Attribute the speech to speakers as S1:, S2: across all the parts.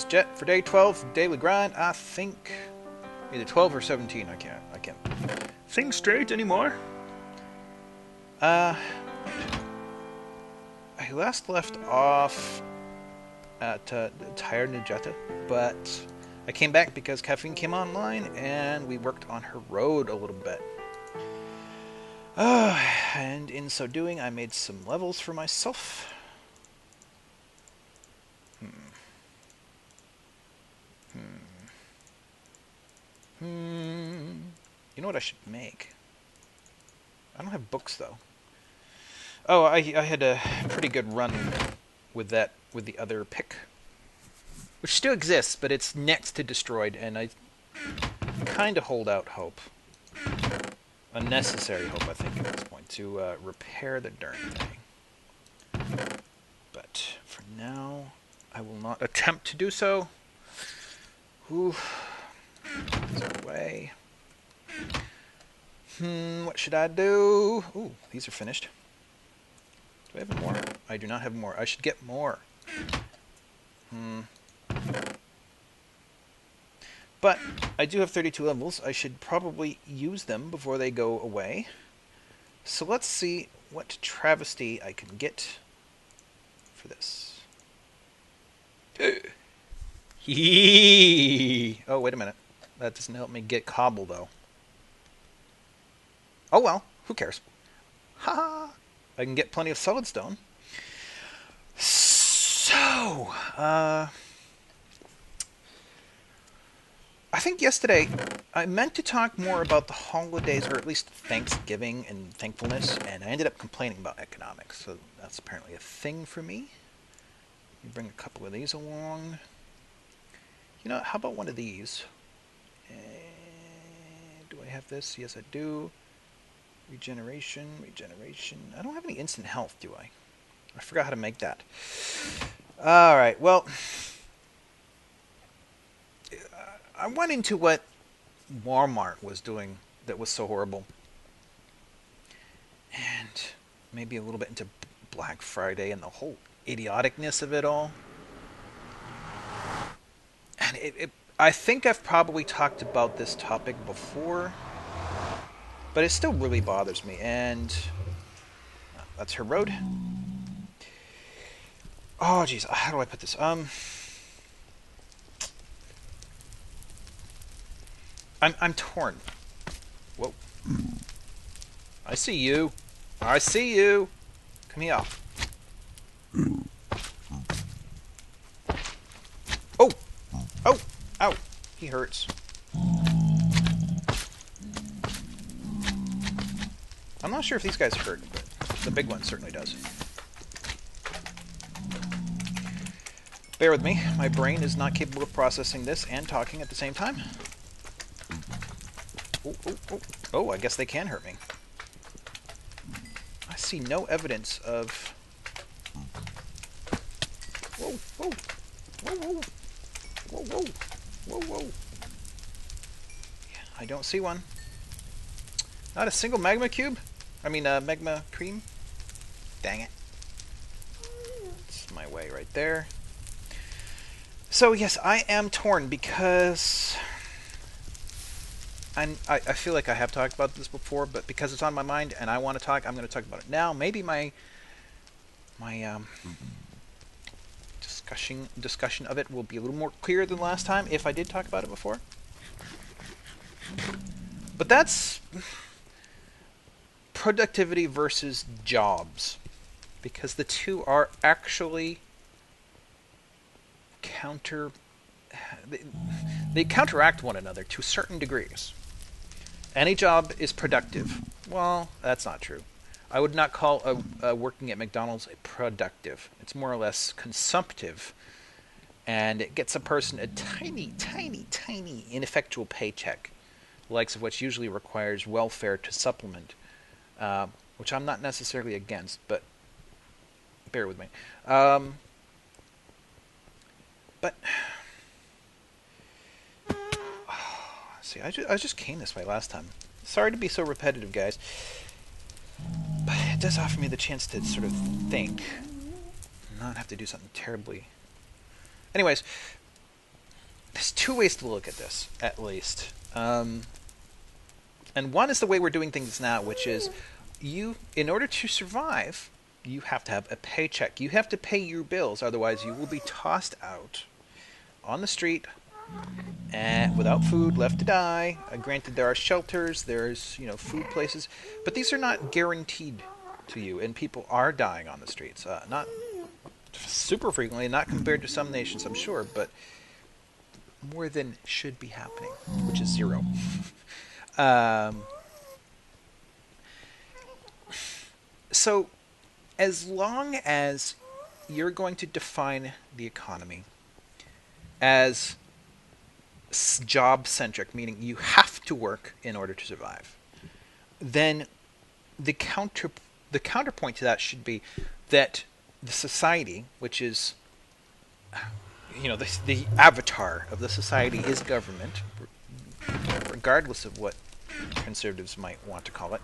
S1: Jet for day 12 daily grind. I think either 12 or 17. I can't think straight anymore. I last left off at Tire Nujeta, but I came back because Caffeine came online and we worked on her road a little bit. And in so doing, I made some levels for myself. You know what I should make? I don't have books though. Oh, I had a pretty good run with that with the other pick, which still exists, but it's next to destroyed, and I kind of hold out hope, unnecessary hope, I think, at this point, to repair the darn thing. But for now, I will not attempt to do so. Ooh, away. What should I do? Ooh, these are finished. Do I have more? I do not have more. I should get more. But I do have 32 levels. I should probably use them before they go away. So let's see what travesty I can get for this. Oh, wait a minute. That doesn't help me get cobble, though. Oh well, who cares? Ha! I can get plenty of solid stone. So, I think yesterday I meant to talk more about the holidays, or at least Thanksgiving and thankfulness, and I ended up complaining about economics. So that's apparently a thing for me. You bring a couple of these along. You know, how about one of these? Do I have this? Yes, I do. Regeneration. I don't have any instant health, do I? I forgot how to make that. Alright, well, I went into what Walmart was doing that was so horrible. And maybe a little bit into Black Friday and the whole idioticness of it all. And I think I've probably talked about this topic before, but it still really bothers me. And that's her road. Oh, jeez. How do I put this? I'm torn. Whoa. I see you. I see you. Come here. Oh. Oh. Ow. He hurts. I'm not sure if these guys hurt, but the big one certainly does. Bear with me. My brain is not capable of processing this and talking at the same time. Oh, I guess they can hurt me. I see no evidence of... Whoa. Yeah, I don't see one. Not a single magma cube? I mean, magma cream? Dang it. It's my way right there. So, yes, I am torn because... I feel like I have talked about this before, but because it's on my mind and I want to talk, I'm going to talk about it now. Maybe my discussion of it will be a little more clear than last time if I did talk about it before. But that's productivity versus jobs, because the two are actually they counteract one another to certain degrees. Any job is productive. Well, that's not true. I would not call working at McDonald's a productive. It's more or less consumptive, and it gets a person a tiny, ineffectual paycheck, the likes of which usually requires welfare to supplement, which I'm not necessarily against, but bear with me. But see, I just came this way last time. Sorry to be so repetitive, guys. But it does offer me the chance to sort of think. Not have to do something terribly... Anyways, there's two ways to look at this, at least. And one is the way we're doing things now, which is in order to survive, you have to have a paycheck. You have to pay your bills, otherwise you will be tossed out on the street and without food, left to die. Granted, there are shelters, there's food places, but these are not guaranteed to you, and people are dying on the streets. Not super frequently, not compared to some nations, I'm sure, but more than should be happening, which is 0. So, as long as you're going to define the economy as job-centric, meaning you have to work in order to survive, then the counterpoint to that should be that the society, which is the avatar of the society is government, regardless of what conservatives might want to call it,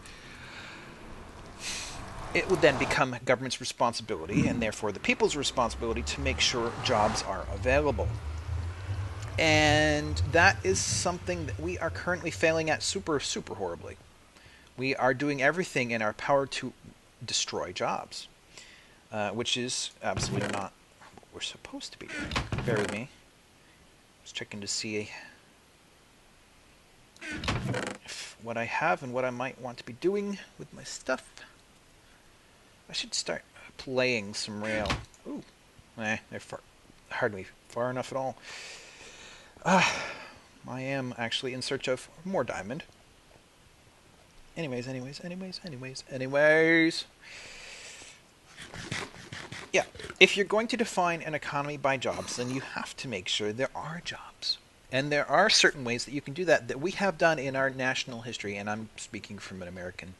S1: it would then become government's responsibility, and therefore the people's responsibility, to make sure jobs are available. And that is something that we are currently failing at super, super horribly. We are doing everything in our power to destroy jobs, which is absolutely not what we're supposed to be doing. Bear with me. Just checking to see what I have and what I might want to be doing with my stuff. I should start playing some rail. Ooh, they're hardly far enough at all. I am actually in search of more diamond. Anyways. Yeah, if you're going to define an economy by jobs, then you have to make sure there are jobs. And there are certain ways that you can do that we have done in our national history, and I'm speaking from an American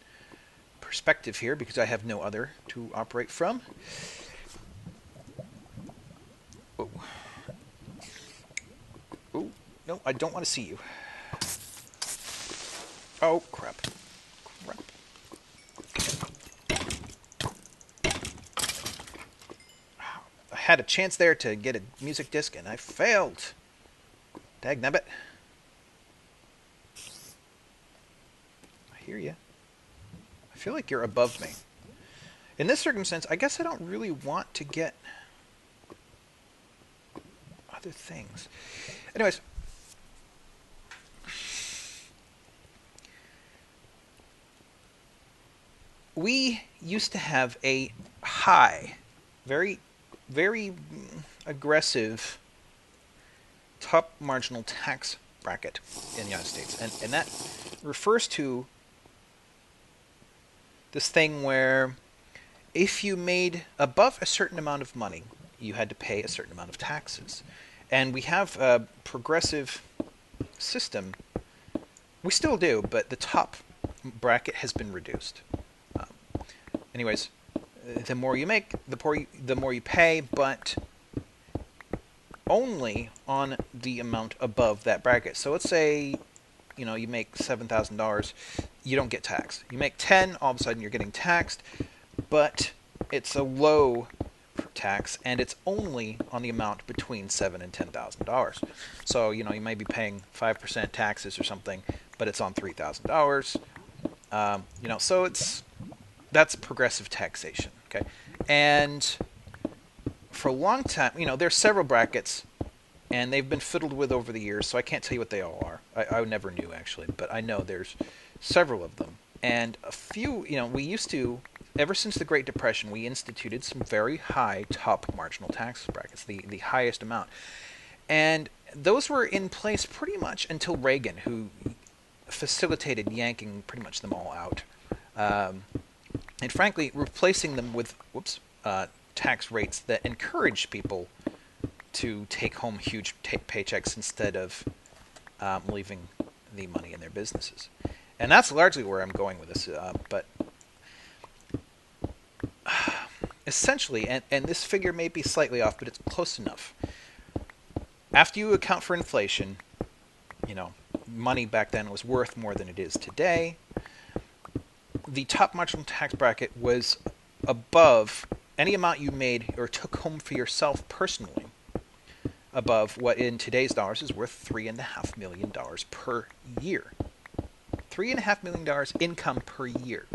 S1: perspective here because I have no other to operate from. Oh. Oh, no, I don't want to see you. Oh, crap. I had a chance there to get a music disc, and I failed. Dagnabbit. I hear you. I feel like you're above me. In this circumstance, I guess I don't really want to get other things. Anyways. We used to have a high, very, very aggressive top marginal tax bracket in the United States. And that refers to this thing where if you made above a certain amount of money, you had to pay a certain amount of taxes. And we have a progressive system. We still do, but the top bracket has been reduced. Anyways, the more you make, the more you pay, but only on the amount above that bracket. So let's say, you make $7,000, you don't get taxed. You make 10, all of a sudden you're getting taxed, but it's a low tax, and it's only on the amount between $7,000 and $10,000. So you may be paying 5% taxes or something, but it's on $3,000. So that's progressive taxation. Okay, and for a long time, there's several brackets, and they've been fiddled with over the years, so I can't tell you what they all are. I never knew, actually, but I know there's several of them. And a few, we used to, ever since the Great Depression, we instituted some very high top marginal tax brackets, the highest amount. And those were in place pretty much until Reagan, who facilitated yanking pretty much them all out. And frankly, replacing them with, tax rates that encourage people to take home huge paychecks instead of leaving the money in their businesses. And that's largely where I'm going with this. But essentially, and this figure may be slightly off, but it's close enough. After you account for inflation, money back then was worth more than it is today. The top marginal tax bracket was above any amount you made or took home for yourself personally above what in today's dollars is worth $3.5 million per year. $3.5 million income per year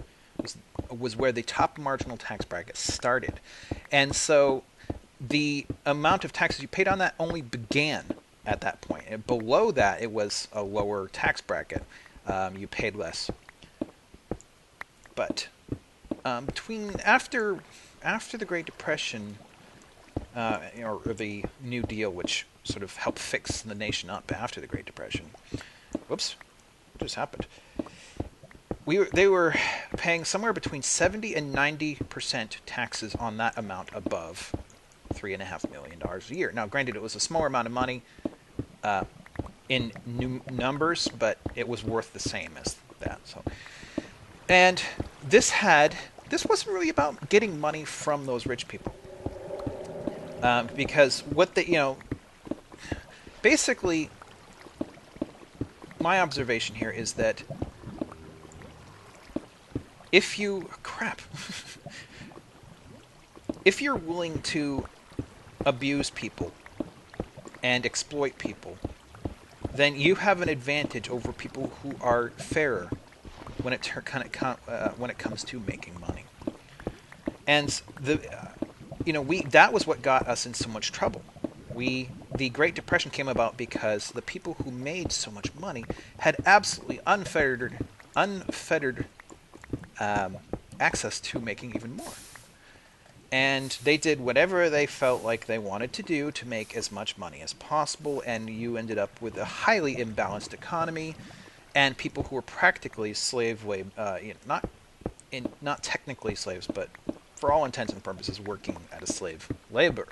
S1: was where the top marginal tax bracket started. And so the amount of taxes you paid on that only began at that point. And below that, it was a lower tax bracket. You paid less. But after the Great Depression, or the New Deal, which sort of helped fix the nation up after the Great Depression. Whoops, what just happened? They were paying somewhere between 70 and 90% taxes on that amount above $3.5 million a year. Now, granted, it was a smaller amount of money in new numbers, but it was worth the same as that. So, and this wasn't really about getting money from those rich people, because what basically, my observation here is that if you're willing to abuse people and exploit people, then you have an advantage over people who are fairer when it comes to making money. And that was what got us in so much trouble. The Great Depression came about because the people who made so much money had absolutely unfettered access to making even more. And they did whatever they felt like they wanted to do to make as much money as possible, and you ended up with a highly imbalanced economy and people who were practically not technically slaves, but for all intents and purposes working at a slave labor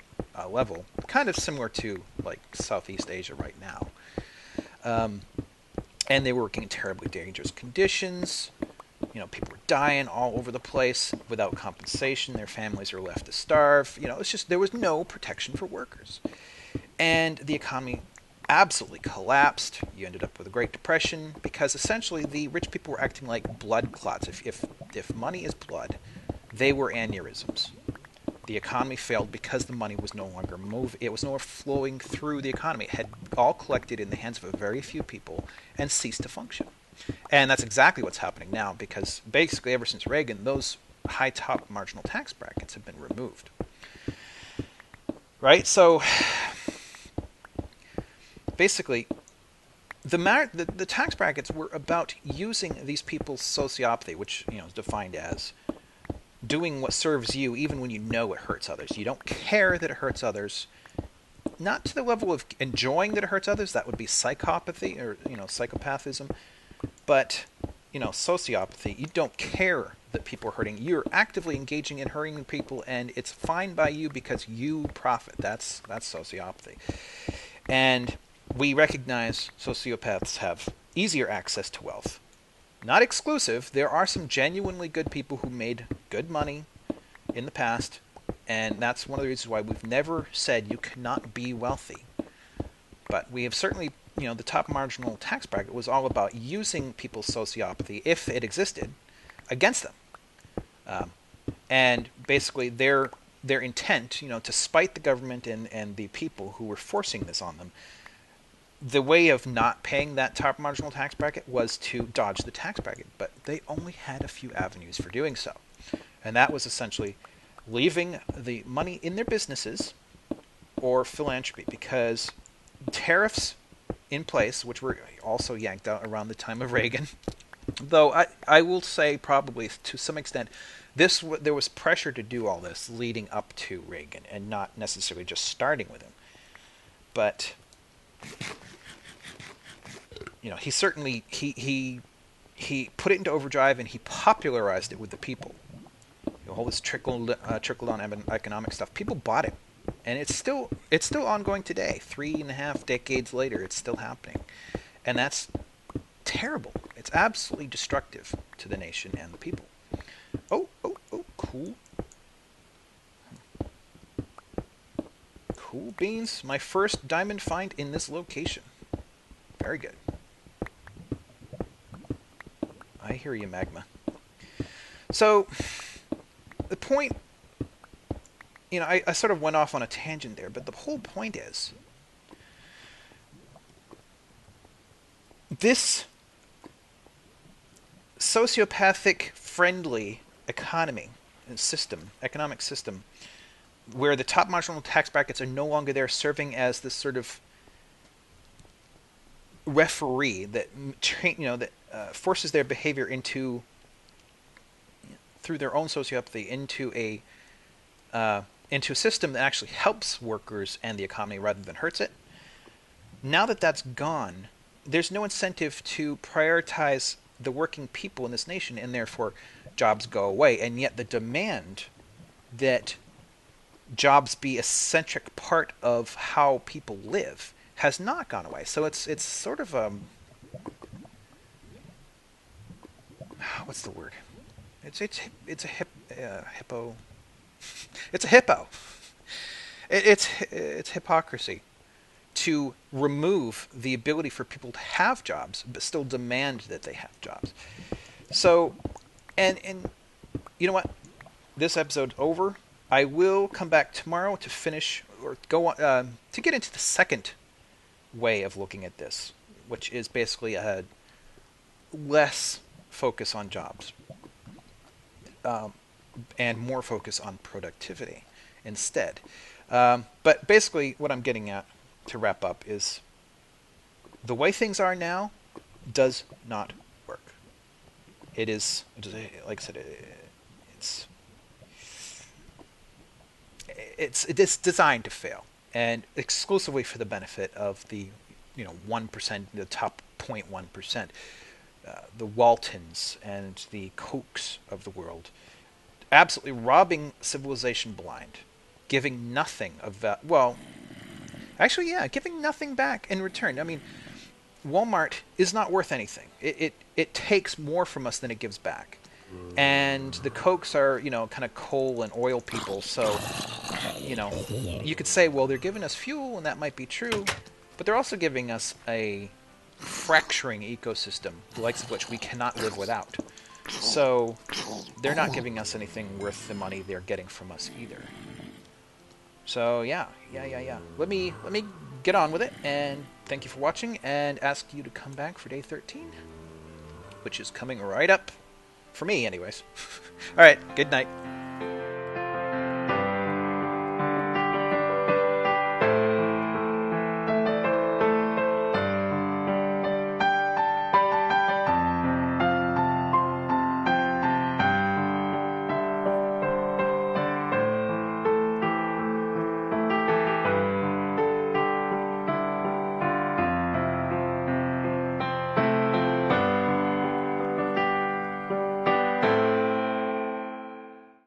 S1: level, kind of similar to like Southeast Asia right now. And they were working in terribly dangerous conditions. People were dying all over the place without compensation. Their families are left to starve. It's just there was no protection for workers. And the economy absolutely collapsed. You ended up with a Great Depression because essentially the rich people were acting like blood clots. If money is blood, they were aneurysms. The economy failed because the money was no longer moving. It was no longer flowing through the economy. It had all collected in the hands of a very few people and ceased to function. And that's exactly what's happening now, because basically ever since Reagan, those high top marginal tax brackets have been removed. Right? So basically, the tax brackets were about using these people's sociopathy, which is defined as doing what serves you even when you know it hurts others. You don't care that it hurts others. Not to the level of enjoying that it hurts others. That would be psychopathy or psychopathism. But, sociopathy, you don't care that people are hurting. You're actively engaging in hurting people, and it's fine by you because you profit. That's sociopathy. And we recognize sociopaths have easier access to wealth. Not exclusive. There are some genuinely good people who made good money in the past, and that's one of the reasons why we've never said you cannot be wealthy. But we have certainly, the top marginal tax bracket was all about using people's sociopathy, if it existed, against them. And basically their intent, to spite the government and the people who were forcing this on them, the way of not paying that top marginal tax bracket was to dodge the tax bracket. But they only had a few avenues for doing so. And that was essentially leaving the money in their businesses or philanthropy, because tariffs in place, which were also yanked out around the time of Reagan, though I will say probably to some extent there was pressure to do all this leading up to Reagan and not necessarily just starting with him. But he certainly he put it into overdrive, and he popularized it with the people. All this trickle down economic stuff, people bought it. And it's still ongoing today. 3.5 decades later, it's still happening. And that's terrible. It's absolutely destructive to the nation and the people. Oh, cool. Cool beans. My first diamond find in this location. Very good. I hear you, Magma. So, the point... I sort of went off on a tangent there, but the whole point is this sociopathic friendly economy and system, economic system, where the top marginal tax brackets are no longer there serving as this sort of referee that forces their behavior into, through their own sociopathy, into a system that actually helps workers and the economy rather than hurts it. Now that that's gone, there's no incentive to prioritize the working people in this nation, and therefore jobs go away. And yet the demand that jobs be a centric part of how people live has not gone away. So it's sort of what's the word? It's a hippo. It's a hippo. It's hypocrisy to remove the ability for people to have jobs, but still demand that they have jobs. So, and you know what? This episode's over. I will come back tomorrow to finish, or go on, to get into the second way of looking at this, which is basically a less focus on jobs, and more focus on productivity instead. But basically what I'm getting at, to wrap up, is the way things are now does not work. It is, like I said, it's designed to fail, and exclusively for the benefit of the 1%, the top 0.1%, the Waltons and the Kochs of the world, absolutely robbing civilization blind, giving nothing of giving nothing back in return. I mean, Walmart is not worth anything. It takes more from us than it gives back. And the Kochs are, kind of coal and oil people, so, you could say, well, they're giving us fuel, and that might be true, but they're also giving us a fracturing ecosystem, the likes of which we cannot live without. So, they're not giving us anything worth the money they're getting from us either. So, yeah. Let me get on with it, and thank you for watching, and ask you to come back for day 13, which is coming right up. For me, anyways. Alright, good night.